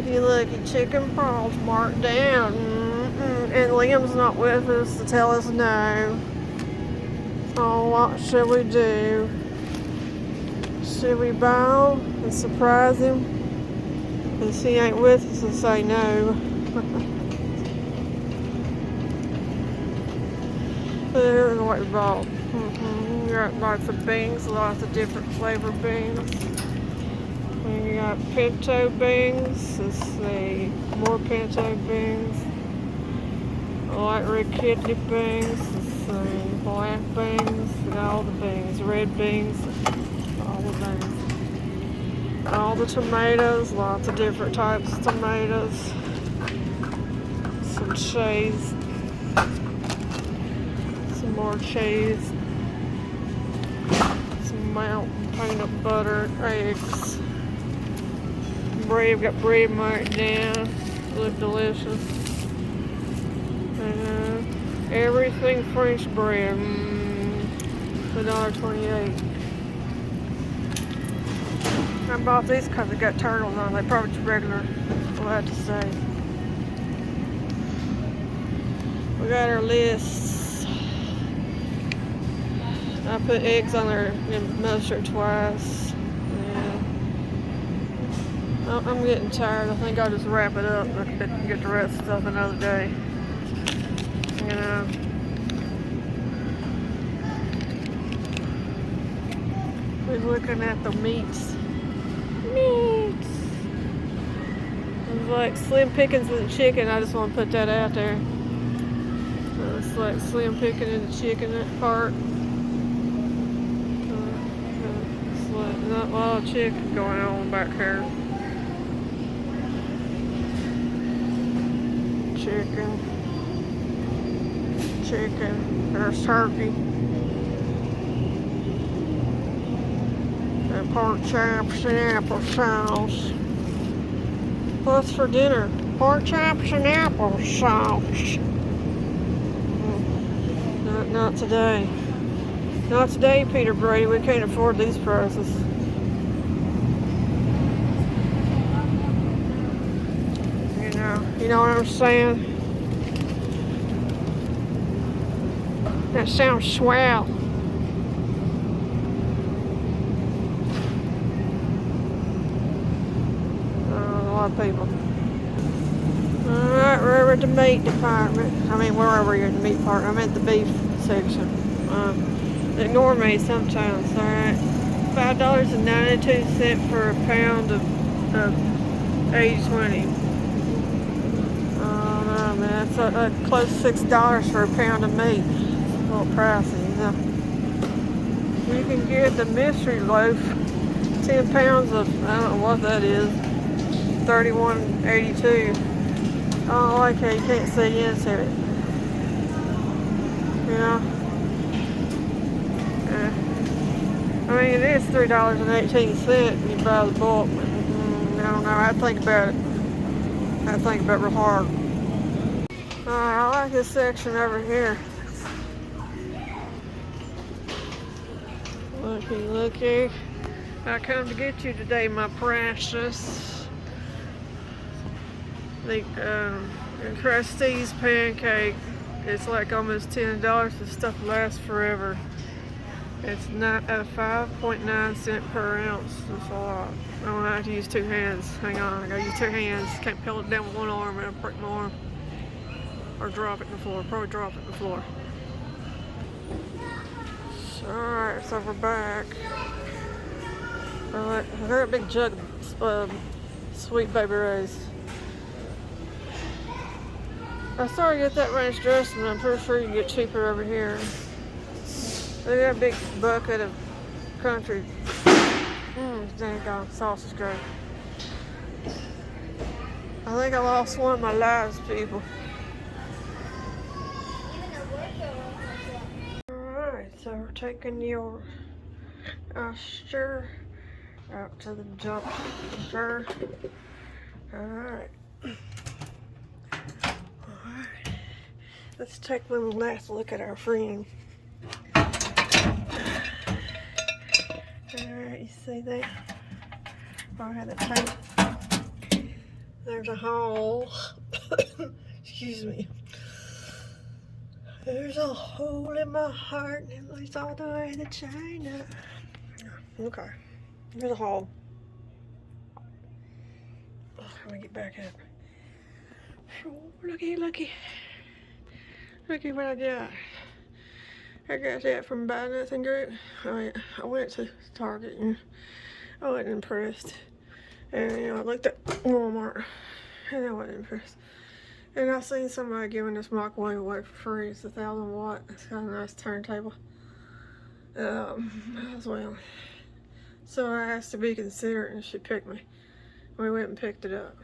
looky, chicken paws marked down. And Liam's not with us to tell us no. Oh, what should we do? Should we bow and surprise him? Because he ain't with us and say no. There's what we bought. We got lots of beans, lots of different flavor beans. We got pinto beans. Let's see, more pinto beans. Light red kidney beans. Let's see, black beans. And all the beans, red beans, all the beans. All the tomatoes, lots of different types of tomatoes. Some cheese. Some more cheese. Some mountain peanut butter, eggs. Bread, we got bread marked down. Look delicious. Everything French bread. $1.28. I bought these because they got turtles on. They probably just regular. We'll have to say. We got our lists. I put eggs on there and mustard twice. I'm getting tired. I think I'll just wrap it up and get the rest of stuff another day. You know. We're looking at the meats. It's like slim pickings in the chicken. I just want to put that out there. It's like slim picking in the chicken, that part. It's like not a lot of chicken going on back here. Chicken, there's turkey, and pork chops and applesauce. What's for dinner? Pork chops and applesauce. Not today. Not today, Peter Brady. We can't afford these prices. You know what I'm saying? That sounds swell. A lot of people. Alright, we're over at the meat department. I mean, we're over here in the meat part. I'm at the beef section. Ignore me sometimes, alright? $5.92 for a pound of 80/20. Oh no, man, that's close to $6 for a pound of meat. A little pricey, you know. You can get the mystery loaf, 10 pounds of, I don't know what that is, $31.82. Oh, like how you can't see into it. You know? I mean, it is $3.18 when you buy the bulk. I don't know, I think about it. I think about it real hard. Alright, I like this section over here. Looky. I come to get you today, my precious. The Krusty's pancake. It's like almost $10. This stuff lasts forever. It's 5.9 cents per ounce. That's a lot. I'm gonna have to use two hands. Hang on, I gotta use two hands. Can't peel it down with one arm and break my arm. Or drop it in the floor. Probably drop it in the floor. Alright, so we're back. I got a big jug of sweet baby rays. I started to get that ranch dressing, but I'm pretty sure you can get cheaper over here. They got a big bucket of country. Dang on, sausage gravy. I think I lost one of my lives, people. Alright, so we're taking your oyster out to the dumpster. Alright. Let's take one last look at our friend. Alright, you see that? Oh, I had it tight. There's a hole. Excuse me. There's a hole in my heart and it leads all the way to China. Okay. There's a hole. Let me get back up. Oh, looky, looky. Looky what I got. I got that from Buy Nothing Group. I went to Target and I wasn't impressed. And you know, I looked at Walmart and I wasn't impressed. And I seen somebody giving this microwave away for free. It's 1,000 watt. It's got a nice turntable as well. So I asked to be considerate and she picked me. We went and picked it up.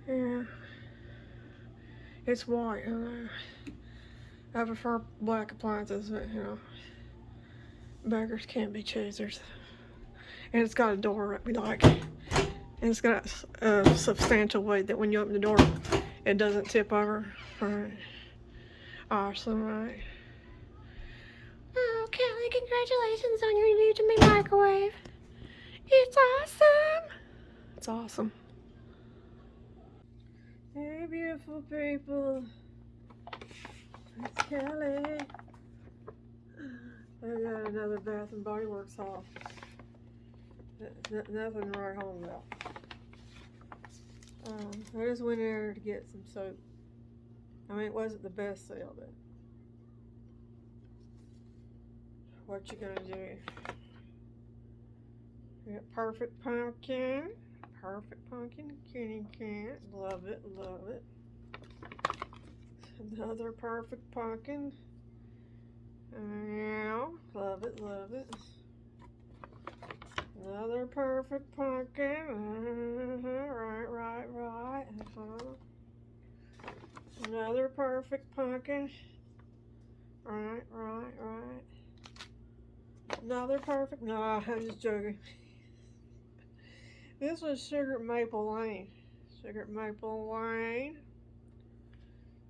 Yeah. It's white. I prefer black appliances, but you know, beggars can't be choosers. And it's got a door, like, and it's got a substantial weight that when you open the door, it doesn't tip over. Right. Awesome, right? Oh, Kelly, congratulations on your new to me microwave. It's awesome. It's awesome. Hey, beautiful people. It's Kelly. I got another Bath and Body Works haul. Nothing to write home about. I just went in there to get some soap. I mean, it wasn't the best sale, but what you gonna do? We got Purrfect Pumpkin. Purrfect Pumpkin kitty cat. Love it, love it. Another Purrfect Pumpkin. Yeah, love it, love it. Another Purrfect Pumpkin. Right. Another Purrfect Pumpkin. Right. Another perfect. No, I'm just joking. This was Sugar Maple Lane. Sugar Maple Lane.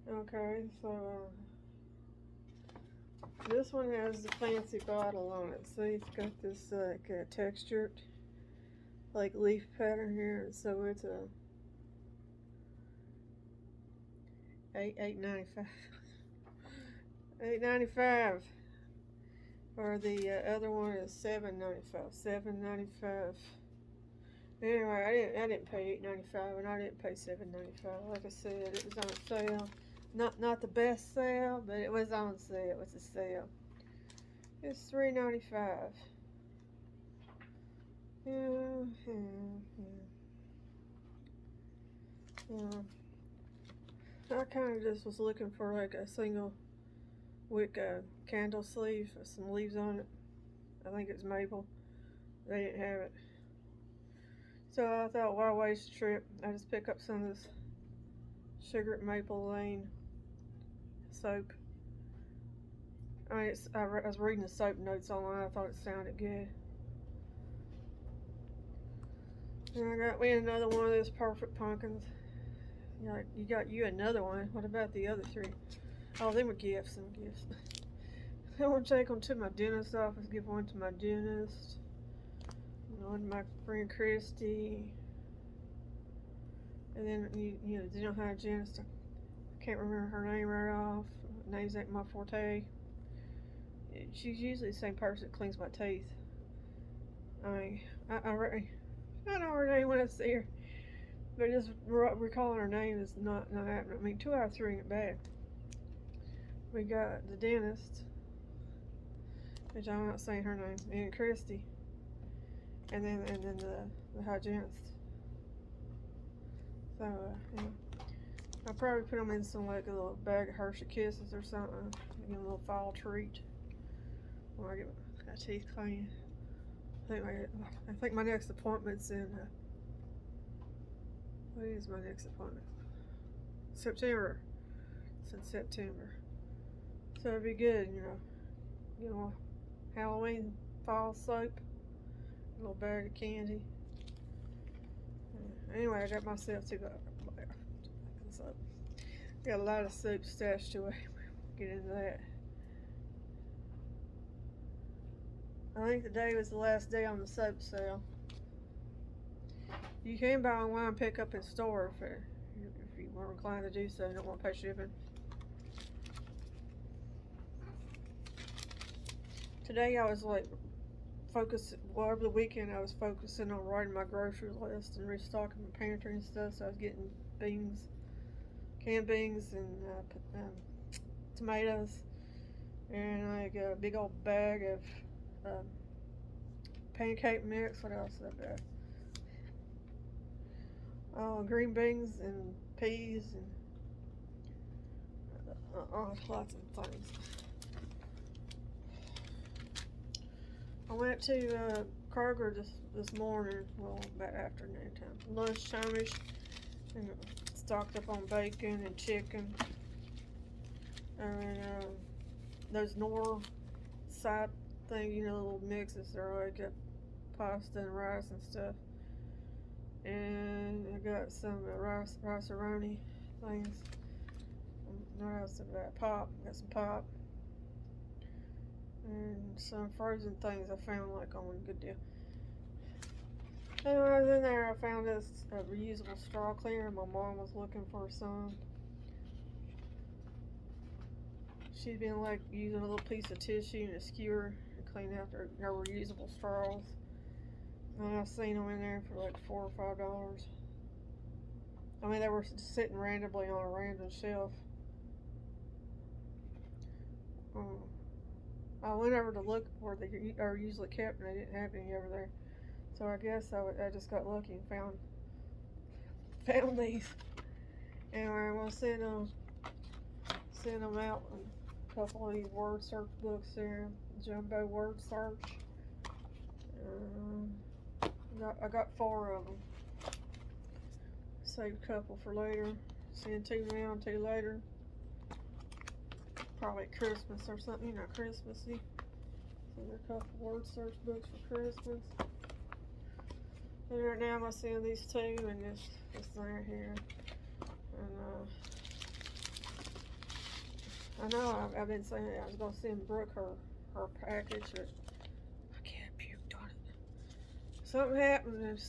Okay, so this one has the fancy bottle on it. See, it's got this textured, like leaf pattern here. So it's a $8.95. $8.95. Or the other one is $7.95. $7.95. Anyway, I didn't pay $8.95 and I didn't pay $7.95. Like I said, it was on sale. Not the best sale, but it was on sale. It was a sale. It's $3.95. Yeah. I kind of just was looking for like a single wick candle sleeve with some leaves on it. I think it's maple. They didn't have it. So I thought, why waste a trip? I just pick up some of this Sugar Maple Lane soap. I was reading the soap notes online. I thought it sounded good. And I got me another one of those Purrfect Pumpkins. You got you another one. What about the other three? Oh, they were gifts and gifts. I want to take them to my dentist's office. Give one to my dentist. One to my friend Christy. And then you know, dental hygienist. I can't remember her name right off. Names ain't my forte. She's usually the same person that cleans my teeth. I mean, I know her name when I see her, but just recalling her name is not happening. I mean, 2 out of 3 ain't bad. We got the dentist, which I'm not saying her name, and Christy, and then the hygienist. So yeah. I'll probably put them in some like a little bag of Hershey Kisses or something. Give them a little fall treat when I get my teeth clean. I think my next appointment's in. What is my next appointment? September. It's in September. So it'd be good, you know, Halloween fall soap, a little bag of candy. Anyway, I got myself to soap. Got a lot of soap stashed away. Get into that. I think today was the last day on the soap sale. You can buy online, pick up in store if you were inclined to do so and don't want to pay shipping. Today I was like over the weekend I was focusing on writing my grocery list and restocking my pantry and stuff, so I was getting beans, canned beans, and tomatoes, and like a big old bag of pancake mix. What else did I buy? Oh, green beans and peas and lots of things. I went to Kroger this morning, well, about afternoon time, lunchtime-ish, and stocked up on bacon and chicken, and those Nor side thing, little mixes. They're like pasta and rice and stuff. And I got some rice-a-roni things. What else did I got? Pop. Got some pop. And some frozen things I found like on a good deal. And when I was in there, I found this reusable straw cleaner. My mom was looking for some. She'd been like using a little piece of tissue and a skewer to clean out her reusable straws. And I've seen them in there for like $4 or $5. I mean, they were sitting randomly on a random shelf. I went over to look where they are usually kept, and they didn't have any over there. So I guess I just got lucky and found these. Anyway, I'm gonna send them out in a couple of these word search books here, jumbo word search. I got 4 of them. Save a couple for later. Send 2 now and 2 later. Probably Christmas or something, Christmassy. So there are a couple word search books for Christmas. And right now I'm gonna send these 2 and this thing here. And I know I've been saying I was gonna send Brooke her package, but I can't puke on it. Something happened and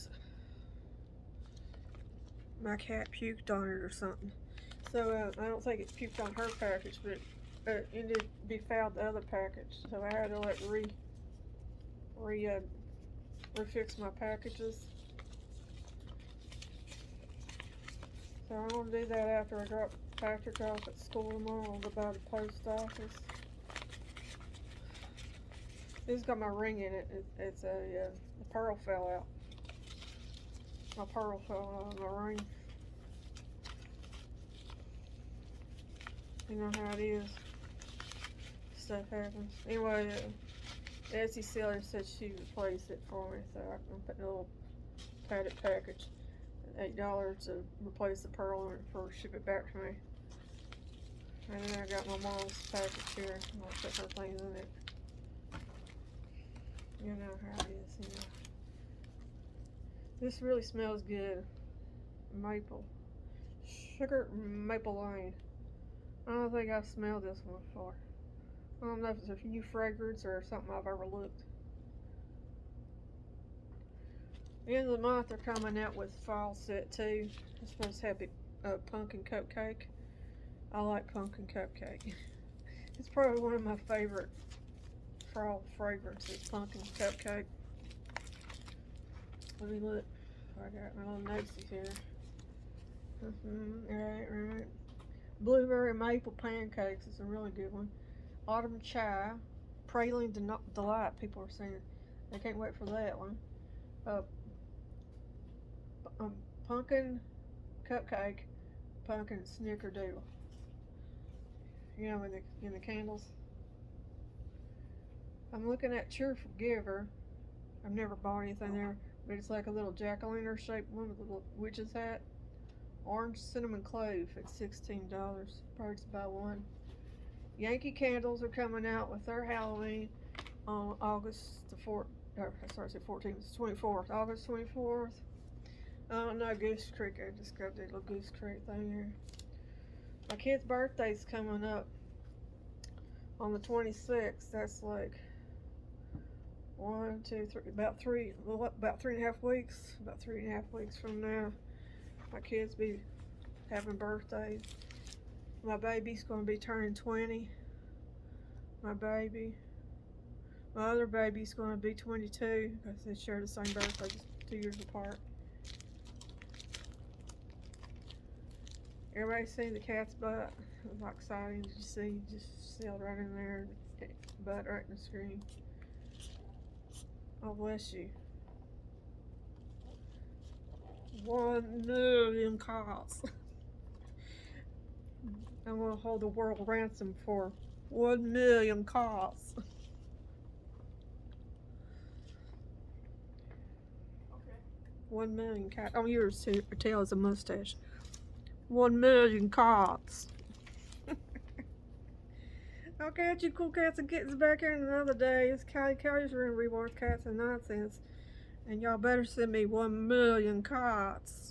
my cat puked on it or something. So I don't think it puked on her package, but it ended to be fouled the other package. So I had to like refix my packages. So I'm gonna do that after I drop Patrick off at school tomorrow. I'll go by the post office. This got my ring in it. It's the pearl fell out. My pearl fell out of my ring. You know how it is. Stuff happens. Anyway, the Etsy seller said she'd replace it for me, so I'm putting a little padded package at $8 to replace the pearl and ship it back to me. And then I got my mom's package here. I'll put her things in it. You know how it is, This really smells good. Sugar maple lane. I don't think I've smelled this one before. I don't know if it's a new fragrance or something I've overlooked. The end of the month they're coming out with fall set 2. It's supposed to have pumpkin cupcake. I like pumpkin cupcake. It's probably one of my favorite fall fragrances, pumpkin cupcake. Let me look. I got my little notes here. Right. Blueberry maple pancakes is a really good one. Autumn chai, praline delight. People are saying they can't wait for that one. Pumpkin cupcake, pumpkin snickerdoodle. In the candles. I'm looking at Cheerful Giver. I've never bought anything there, but it's like a little jack-o'-lantern shaped one with a little witch's hat. Orange cinnamon clove at $16. Probably just buy one. Yankee Candles are coming out with their Halloween on August the 4th. Sorry, 14th. It's 24th. August 24th. No, Goose Creek. I just got the little Goose Creek thing here. My kid's birthday's coming up on the 26th. That's like 1, 2, 3, about 3.5 weeks. About 3.5 weeks from now, my kids be having birthdays. My baby's going to be turning 20. My baby. My other baby's going to be 22 because they share the same birthday, just 2 years apart. Everybody seen the cat's butt? It was exciting. Did you see? Just sailed right in there. The butt right in the screen. Oh, bless you. 1 million cats. I'm going to hold the world ransom for 1 million cats. Okay. 1 million cats. Oh, yours too. Your tail is a mustache. 1 million cats. Okay, at you cool cats and kittens back here in another day. It's Callie's Room Reborn Cats and Nonsense. And y'all better send me 1 million cats.